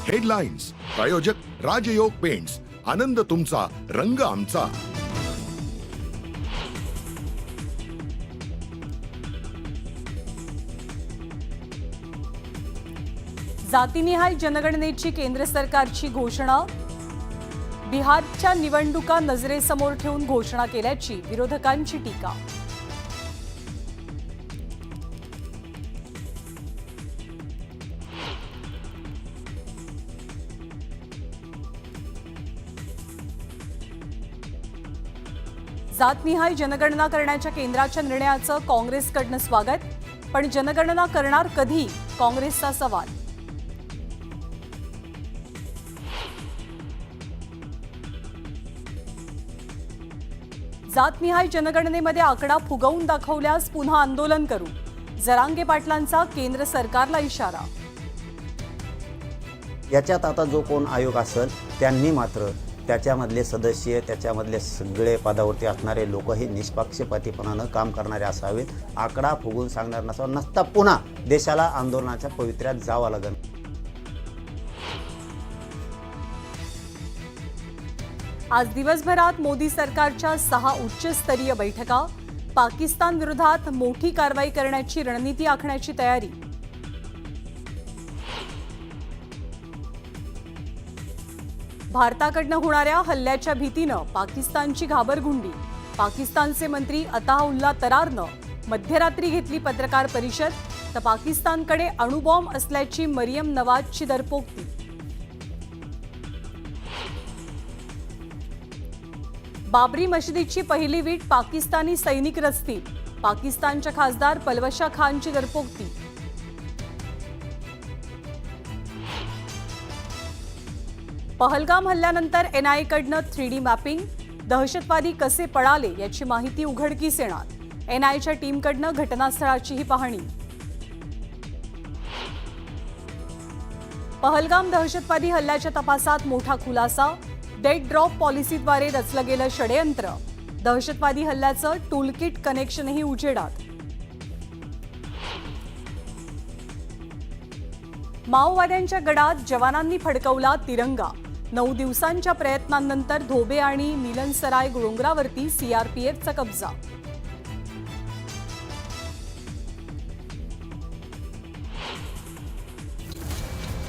Headlines प्रायोजक राजयोग paints, आनंद तुमचा, रंग आमचा. जातीनिहाय जनगणनेची केंद्र सरकारची घोषणा. बिहारच्या निवडणुका नजरेसमोर ठेवून घोषणा केल्याची विरोधकांची टीका. जातनिहाय जनगणना करण्याच्या केंद्राच्या निर्णयाचं काँग्रेसकडनं स्वागत, पण जनगणना करणार कधी, काँग्रेसचा सवाल. जातनिहाय जनगणनेमध्ये आकडा फुगवून दाखवल्यास पुन्हा आंदोलन करू, जरांगे पाटलांचा केंद्र सरकारला इशारा. याच्यात आता जो कोण आयोग असेल त्यांनी मात्र त्याच्यामधले सदस्य, त्याच्यामधले सगळे पदावरती असणारे लोक हे निष्पक्षपातीपणानं काम करणारे असावेत. आकडा फुगून सांगणार नसता पुन्हा देशाला आंदोलनाच्या पवित्र्यात जावं लागेल. आज दिवसभरात मोदी सरकारच्या 6 उच्चस्तरीय बैठका. पाकिस्तान विरोधात मोठी कारवाई करण्याची रणनीती आखण्याची तयारी. भारताकडनं होणाऱ्या हल्ल्याच्या भीतीनं पाकिस्तानची घाबरगुंडी. पाकिस्तानचे मंत्री अताउल्ला तरारनं मध्यरात्री घेतली पत्रकार परिषद. तर पाकिस्तानकडे अणुबॉम्ब असल्याची मरियम नवाजची दरपोक्ती. बाबरी मशिदीची पहिली वीट पाकिस्तानी सैनिक रचतील. पाकिस्तानच्या खासदार पलवशा खानची दरपोक्ती. पहलगाम हल्ल्यानंतर एनआयएकडनं 3D मॅपिंग. दहशतवादी कसे पळाले याची माहिती उघडकीस येणार. एनआयएच्या टीमकडनं घटनास्थळाचीही पाहणी. पहलगाम दहशतवादी हल्ल्याच्या तपासात मोठा खुलासा. डेड ड्रॉप पॉलिसीद्वारे रचलं गेलं षडयंत्र. दहशतवादी हल्ल्याचं टूलकिट कनेक्शनही उजेडात. माओवाद्यांच्या गडात जवानांनी फडकवला तिरंगा. 9 दिवसांच्या प्रयत्नांनंतर धोबे आणि मिलनसराय डोंगरावरती सीआरपीएफचा कब्जा.